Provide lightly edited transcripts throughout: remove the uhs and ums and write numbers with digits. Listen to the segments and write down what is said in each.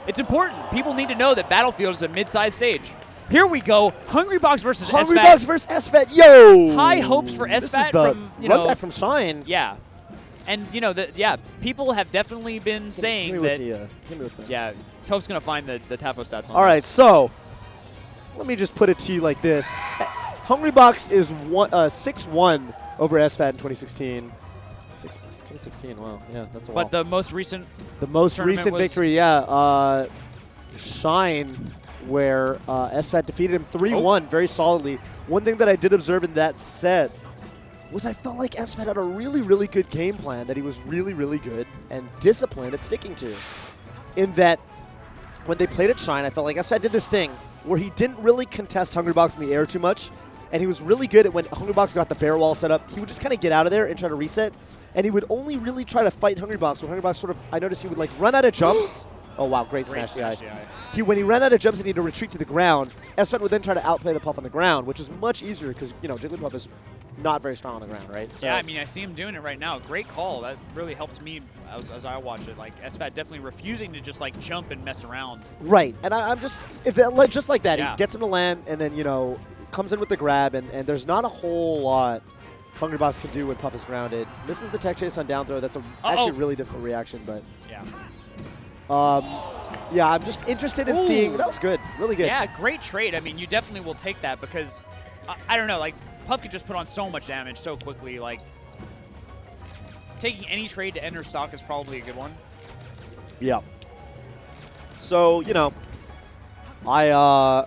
It's important. People need to know that Battlefield is a mid-sized stage. Here we go. Hungrybox versus SFAT. Hungrybox versus SFAT. Yo! High hopes for SFAT from, you know. Run back from Shine. Yeah. And, you know, people have definitely been saying that. Yeah, Toph's going to find the TAFO stats on All right, so let me just put it to you like this. Hungrybox is 6-1 over SFAT in 2016. 2016, wow, yeah, that's a while. But the most recent victory, yeah. Shine, where SFAT defeated him 3-1 very solidly. One thing that I did observe in that set was I felt like SFAT had a really, really good game plan that he was really, really good and disciplined at sticking to. In that, when they played at Shine, I felt like SFAT did this thing where he didn't really contest Hungrybox in the air too much, and he was really good at when Hungrybox got the bear wall set up, he would just kind of get out of there and try to reset, and he would only really try to fight Hungrybox when Hungrybox sort of, I noticed he would like run out of jumps. Oh wow, great smash DI. When he ran out of jumps and he had to retreat to the ground, SFAT would then try to outplay the Puff on the ground, which is much easier because, you know, Jigglypuff is not very strong on the ground, right? So yeah, I mean, I see him doing it right now. Great call. That really helps me as I watch it. Like, SFAT definitely refusing to just, like, jump and mess around. Right. And I'm just like that. Yeah. He gets him to land and then, you know, comes in with the grab, and there's not a whole lot Hungrybox can do when Puff is grounded. This is the tech chase on down throw. That's actually a really difficult reaction, but yeah. Yeah, I'm just interested in seeing. That was good. Really good. Yeah, great trade. I mean, you definitely will take that because, I don't know, like, Puff could just put on so much damage so quickly. Like, taking any trade to enter stock is probably a good one. Yeah. So, you know, I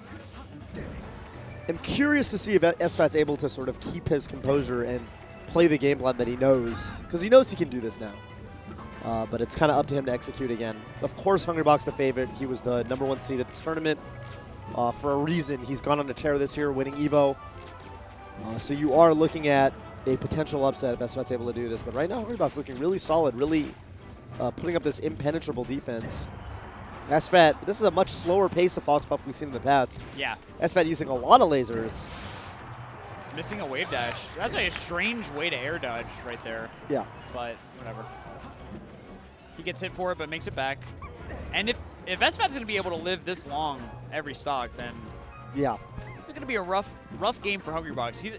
am curious to see if SFAT's able to sort of keep his composure and play the game plan that he knows, because he knows he can do this now. But it's kind of up to him to execute again. Of course, Hungrybox the favorite. He was the #1 seed at this tournament. For a reason, he's gone on a tear this year, winning EVO. So you are looking at a potential upset if SFAT's able to do this. But right now, Hungrybox looking really solid, really putting up this impenetrable defense. SFAT, this is a much slower pace of Fox Puff we've seen in the past. Yeah. SFAT using a lot of lasers. He's missing a wave dash. That's a strange way to air dodge right there. Yeah. But whatever. He gets hit for it, but makes it back. And if SFAT's going to be able to live this long every stock, then yeah, this is going to be a rough game for Hungrybox.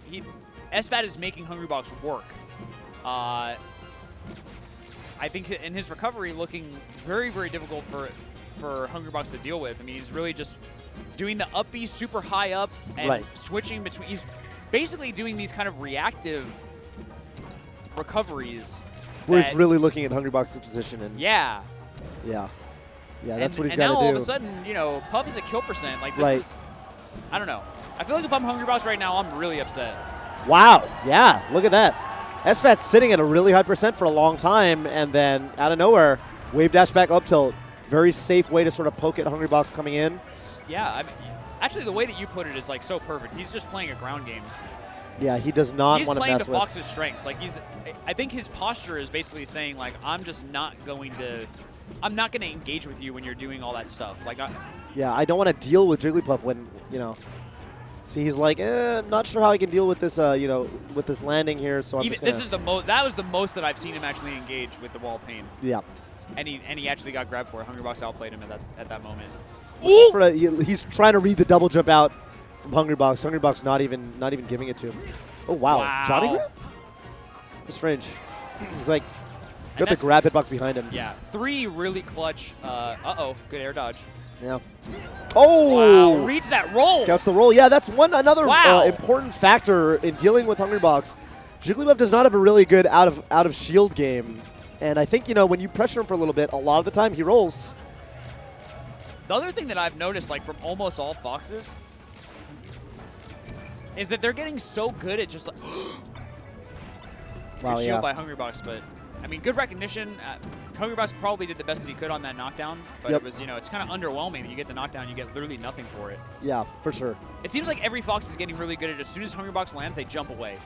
SFAT is making Hungrybox work. I think in his recovery, looking very, very difficult for Hungrybox to deal with. I mean, he's really just doing the up B super high up and switching between. He's basically doing these kind of reactive recoveries. Where he's really looking at Hungrybox's position. And yeah, that's what he's got to do. And now all of a sudden, you know, Puff is at kill percent. Like, this is, I don't know. I feel like if I'm Hungrybox right now, I'm really upset. Wow, yeah, look at that. SFAT's sitting at a really high percent for a long time, and then out of nowhere, wave dash back up tilt. Very safe way to sort of poke at Hungrybox coming in. Yeah, I mean, actually the way that you put it is like so perfect. He's just playing a ground game. Yeah, he does not want to mess with. He's playing to Fox's strengths. Like, I think his posture is basically saying, like, I'm not going to engage with you when you're doing all that stuff. Like, yeah, I don't want to deal with Jigglypuff when, you know. See, he's like, I'm not sure how I can deal with this, you know, with this landing here. So I'm just gonna. That was the most that I've seen him actually engage with the wall pain. Yeah. And he actually got grabbed for it. Hungrybox outplayed him at that moment. Ooh! He's trying to read the double jump out from Hungrybox. Hungrybox not even giving it to him. Oh wow. Johnny grab? That's strange. He's like got the grab hitbox behind him. Yeah. 3 really clutch. Good air dodge. Yeah. Oh! Wow. Reads that roll. Scouts the roll. Yeah, that's another important factor in dealing with Hungrybox. Jigglypuff does not have a really good out of shield game, and I think, you know, when you pressure him for a little bit, a lot of the time he rolls. The other thing that I've noticed, like, from almost all Foxes, is that they're getting so good at just like good shield by Hungrybox, but I mean, good recognition. Hungrybox probably did the best that he could on that knockdown, but it was, you know, it's kind of underwhelming. You get the knockdown, you get literally nothing for it. Yeah, for sure. It seems like every Fox is getting really good at, as soon as Hungrybox lands, they jump away.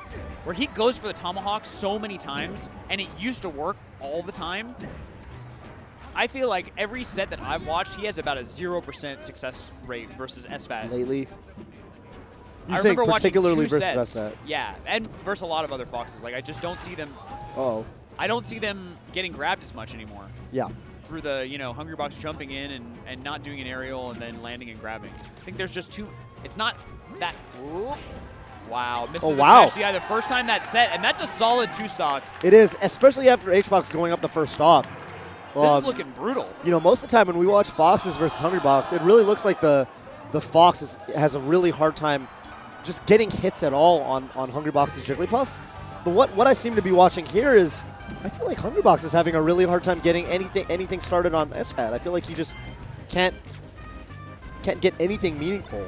Where he goes for the tomahawk so many times, and it used to work all the time. I feel like every set that I've watched, he has about a 0% success rate versus SFAT. Lately? I remember watching particularly 2 versus sets. SFAT. Yeah, and versus a lot of other Foxes. Like, I just don't see them. Uh-oh. I don't see them getting grabbed as much anymore. Yeah. through the, Hungrybox jumping in and not doing an aerial and then landing and grabbing. I think there's just it's not that, ooh, wow, misses the smash DI the first time that set, and that's a solid 2-stock. It is, especially after HBox going up the first stock. This is looking brutal. Most of the time when we watch Foxes versus Hungrybox, it really looks like the Fox has a really hard time just getting hits at all on Hungrybox's Jigglypuff. But what I seem to be watching here is, I feel like Hungrybox is having a really hard time getting anything started on SFAT. I feel like he just can't get anything meaningful.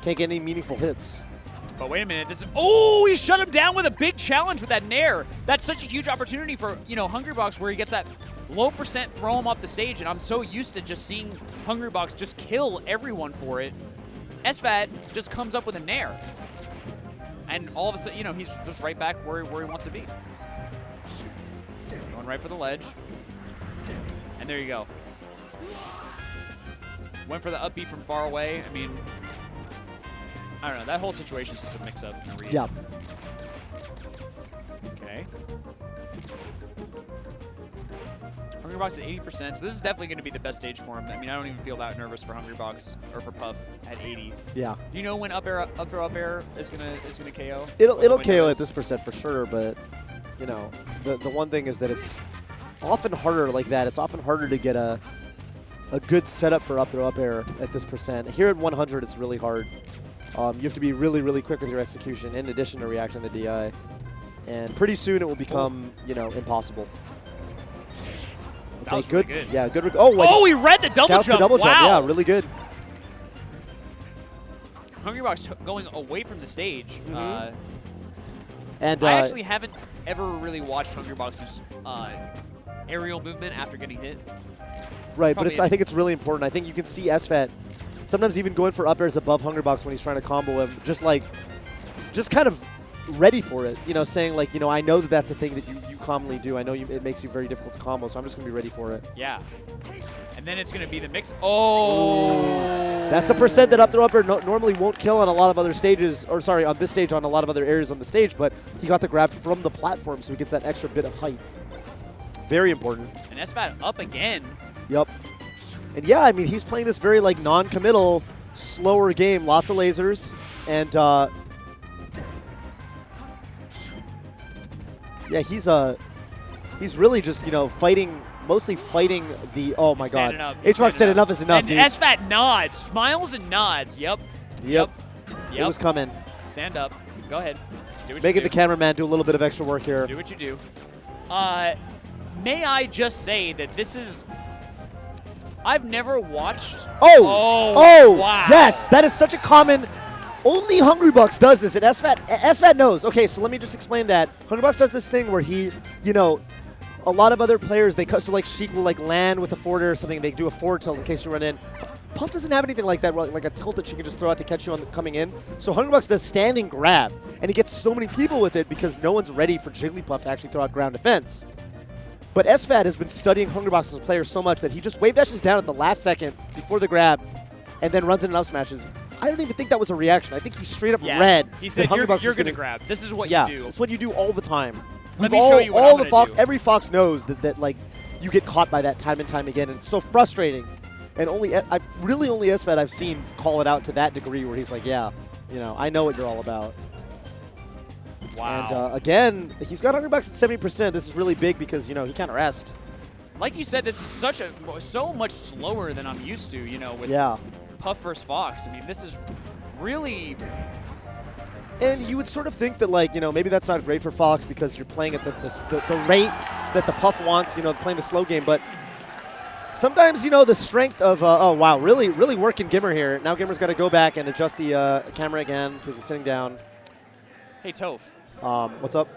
Can't get any meaningful hits. But wait a minute, he shut him down with a big challenge with that Nair. That's such a huge opportunity for, Hungrybox, where he gets that low percent, throw him off the stage, and I'm so used to just seeing Hungrybox just kill everyone for it. SFAT just comes up with a Nair. And all of a sudden, he's just right back where he wants to be. Going right for the ledge. And there you go. Went for the up B from far away. I mean, I don't know. That whole situation is just a mix-up and a read. Yeah. Okay. Hungrybox at 80%, so this is definitely going to be the best stage for him. I mean, I don't even feel that nervous for Hungrybox or for Puff at 80. Yeah. Do you know when up throw up air is gonna KO? It'll KO at this percent for sure, but the one thing is that it's often harder like that. It's often harder to get a good setup for up throw up air at this percent. Here at 100, it's really hard. You have to be really, really quick with your execution in addition to reacting to the DI. And pretty soon it will become, impossible. Okay, good. Really good. Yeah, good. He read the double jump. Double jump. Wow. Yeah, really good. Hungrybox going away from the stage. And I actually haven't ever really watched Hungrybox's aerial movement after getting hit. Right, but I think it's really important. I think you can see SFAT sometimes even going for up airs above Hungrybox when he's trying to combo him, just kind of ready for it, saying like, I know that's a thing that you commonly do. I know it makes you very difficult to combo, so I'm just going to be ready for it. Yeah. And then it's going to be the mix. Oh! That's a percent that up throw up air normally won't kill on a lot of other stages, or sorry, on this stage, on a lot of other areas on the stage, but he got the grab from the platform, so he gets that extra bit of height. Very important. And SFAT up again. Yep. And yeah, I mean, he's playing this very like non-committal, slower game, lots of lasers, and yeah, he's really just mostly fighting the, oh my god. HBox said enough is enough, and dude. SFAT nods, smiles and nods. Yep. It was coming. Stand up. Go ahead. Do what Making you do. the cameraman do a little bit of extra work here. Do what you do. May I just say that this is, I've never watched. Oh, wow. Yes, that is such a common. Only Hungrybox does this, and SFAT knows. Okay, so let me just explain that. Hungrybox does this thing where he, a lot of other players, so like Sheik will like land with a forward or something, they do a forward tilt in case you run in. Puff doesn't have anything like that, like a tilt that she can just throw out to catch you on coming in. So Hungrybox does standing grab, and he gets so many people with it because no one's ready for Jigglypuff to actually throw out ground defense. But SFAT has been studying Hungrybox as a player so much that he just wave dashes down at the last second before the grab and then runs in and up smashes. I don't even think that was a reaction. I think he straight up read. He said, you're going to grab. This is what you do. It's what you do all the time. Let me show you what I'm gonna do. Every Fox knows that like you get caught by that time and time again, and it's so frustrating. And only SFAT I've seen call it out to that degree where he's like, yeah, I know what you're all about. Wow. And again, he's got Hungrybox at 70%. This is really big because, he can't rest. Like you said, this is so much slower than I'm used to, with Puff versus Fox. I mean, this is really... And you would sort of think that, like, maybe that's not great for Fox because you're playing at the rate that the Puff wants, playing the slow game. But sometimes, the strength of, oh, wow, really, really working Gimmer here. Now Gimmer's got to go back and adjust the camera again because he's sitting down. Hey, Toph. What's up?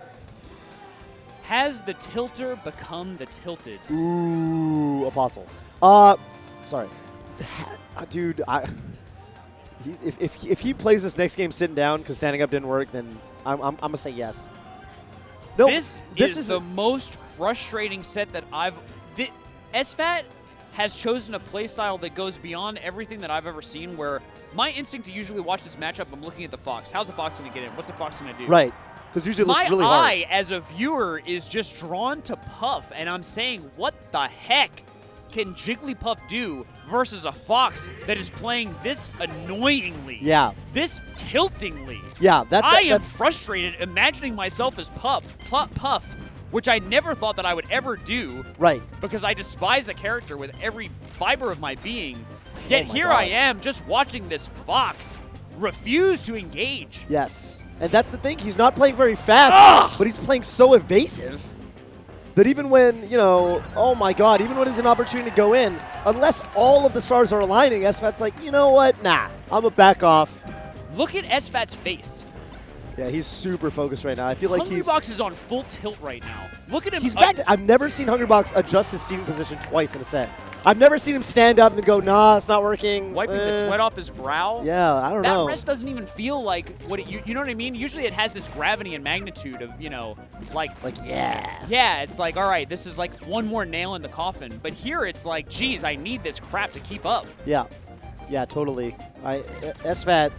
Has the tilter become the tilted? Ooh, Apostle. Sorry. Dude, if he plays this next game sitting down because standing up didn't work, then I'm going to say yes. No, this is the most frustrating set that SFAT has chosen a playstyle that goes beyond everything that I've ever seen, where my instinct to usually watch this matchup, I'm looking at the Fox. How's the Fox going to get in? What's the Fox going to do? Right. Because usually it looks My really hard. eye as a viewer is just drawn to Puff, and I'm saying, what the heck can Jigglypuff do versus a Fox that is playing this annoyingly? Yeah. This tiltingly. Yeah. I am frustrated imagining myself as Puff, which I never thought that I would ever do. Right. Because I despise the character with every fiber of my being. Yet my here God. I am just watching this Fox refuse to engage. Yes. And that's the thing. He's not playing very fast, but he's playing so evasive that even when, you know, oh my God, even when there's an opportunity to go in, unless all of the stars are aligning, SFAT's like, you know what? Nah, I'm going to back off. Look at SFAT's face. Yeah, he's super focused right now. I feel like Hungrybox is on full tilt right now. Look at him. He's back. I've never seen Hungrybox adjust his seating position twice in a set. I've never seen him stand up and go, nah, it's not working. Wiping the sweat off his brow. Yeah, I don't know. That rest doesn't even feel like what you know what I mean? Usually it has this gravity and magnitude of, you know, like yeah. Yeah, it's like, all right, this is like one more nail in the coffin. But here it's like, geez, I need this crap to keep up. Yeah. Yeah, totally. SFAT,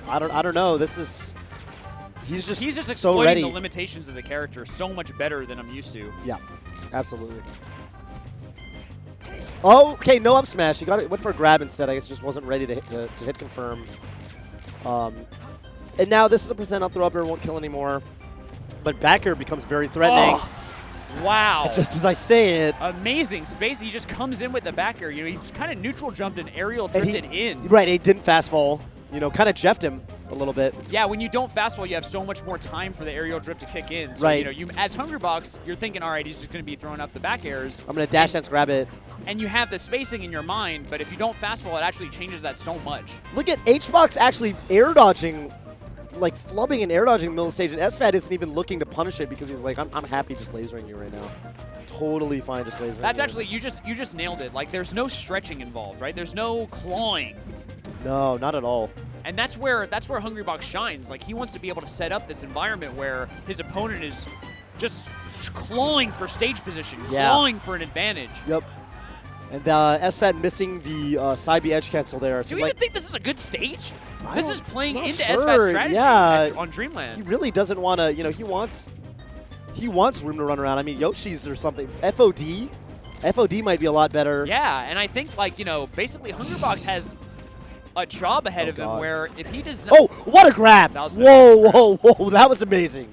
I don't know. This is He's just exploiting so ready. the limitations of the character so much better than I'm used to. Yeah, absolutely. Oh, okay, no up smash. He went for a grab instead. I guess just wasn't ready to hit confirm. And now this is a percent up throw up air, won't kill anymore. But back air becomes very threatening. Oh, wow. Just as I say it. Amazing space. He just comes in with the back air. You know, he kind of neutral jumped and aerial drifted in. Right, he didn't fast fall. You know, kind of jeffed him a little bit. Yeah, when you don't fast fall, you have so much more time for the aerial drift to kick in. So, right. you know, as Hungrybox, you're thinking, all right, he's just going to be throwing up the back airs. I'm going to dash dance, grab it. And you have the spacing in your mind, but if you don't fast fall, it actually changes that so much. Look at HBox actually air dodging, like flubbing and air dodging the middle of the stage, and SFAT isn't even looking to punish it because he's like, I'm happy just lasering you right now. Totally fine just lasering That's you. actually, you just nailed it. Like, there's no stretching involved, right? There's no clawing. No, not at all. And that's where Hungrybox shines. Like, he wants to be able to set up this environment where his opponent is just clawing for stage position, clawing for an advantage. Yep. And SFAT missing the side B edge cancel there. Do you even think this is a good stage? This is playing into sure. SFAT's strategy on Dreamland. He really doesn't want to, you know, he wants room to run around. I mean, Yoshi's or something. FOD might be a lot better. Yeah, and I think, like, you know, basically Hungrybox has a job ahead of him where if he does not... Oh, what a grab! Whoa, that was amazing.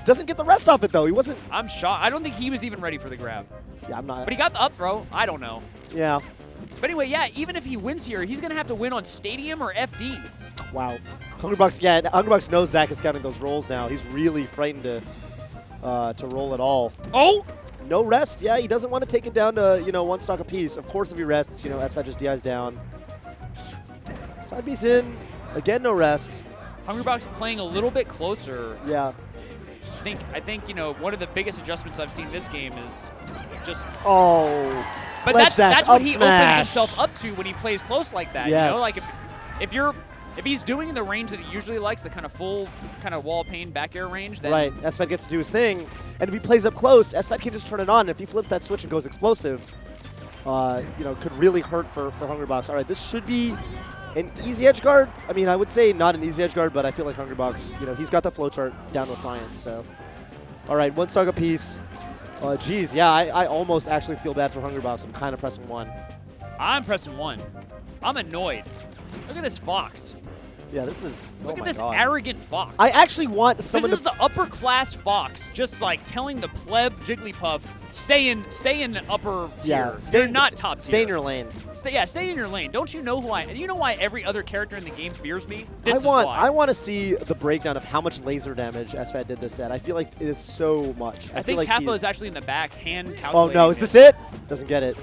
Doesn't get the rest off it, though. He wasn't... I'm shocked. I don't think he was even ready for the grab. Yeah, I'm not... But he got the up throw. I don't know. Yeah. But anyway, yeah, even if he wins here, he's going to have to win on Stadium or FD. Wow. Hungrybox knows Zach is counting those rolls now. He's really frightened to roll at all. Oh! No rest. Yeah, he doesn't want to take it down to, you know, one stock apiece. Of course, if he rests, you know, SFAT just DIs down. Side B's in. Again, no rest. Hungrybox playing a little bit closer. Yeah. I think, you know, one of the biggest adjustments I've seen this game is just... Oh. But that's what he opens himself up to when he plays close like that. Yes. You know, like if he's doing the range that he usually likes, the kind of full kind of wall pane back air range, then right. SFAT gets to do his thing. And if he plays up close, SFAT can just turn it on. If he flips that switch and goes explosive, you know, could really hurt for Hungrybox. All right, this should be an easy edge guard. I mean, I would say not an easy edge guard, but I feel like Hungrybox, you know, he's got the flowchart down to a science. So, all right, one stock apiece. Geez, yeah, I almost actually feel bad for Hungrybox. I'm kind of pressing 1. I'm pressing 1. I'm annoyed. Look at this Fox. Yeah, this is... Look at this arrogant Fox. I actually want someone This is the upper class Fox, just like telling the pleb Jigglypuff, stay in upper tier. They're not top tier. Stay in your lane. Stay in your lane. Don't you know who I am? You know why every other character in the game fears me? I want to see the breakdown of how much laser damage SFAT did this set. I feel like it is so much. I think like Tafo is actually in the back, hand calculating. Oh no, is this it? Doesn't get it.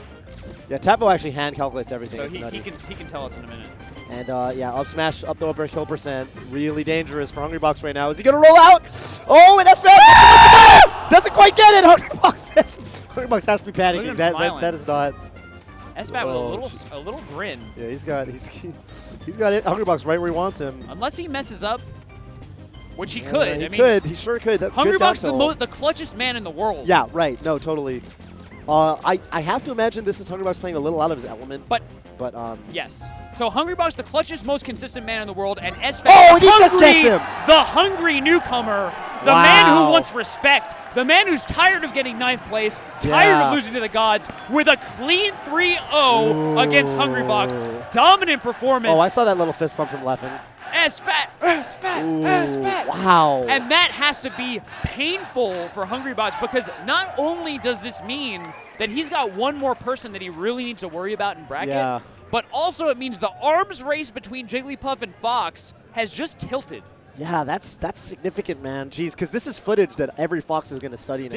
Yeah, Tafo actually hand calculates everything. So he can tell us in a minute. And yeah, up smash, up throw, up air, kill percent. Really dangerous for Hungrybox right now. Is he going to roll out? Oh, and SFAT doesn't quite get it. Hungrybox has to be panicking. That is not. SFAT with a little grin. Yeah, he's got it. Hungrybox right where he wants him. Unless he messes up, which he could. He could. He sure could. Hungrybox the clutchest man in the world. Yeah, right. No, totally. I have to imagine this is HungryBox playing a little out of his element. But Yes. So HungryBox, the clutchest, most consistent man in the world, and SFAT, Oh, and he just gets him! The hungry newcomer, the man who wants respect, the man who's tired of getting 9th place, tired of losing to the gods, with a clean 3-0 against HungryBox. Dominant performance. Oh, I saw that little fist bump from Leffen. SFAT, SFAT, SFAT. Wow. And that has to be painful for HungryBox, because not only does this mean that he's got one more person that he really needs to worry about in bracket, but also it means the arms race between Jigglypuff and Fox has just tilted. Yeah, that's significant, man. Jeez, because this is footage that every Fox is going to study now.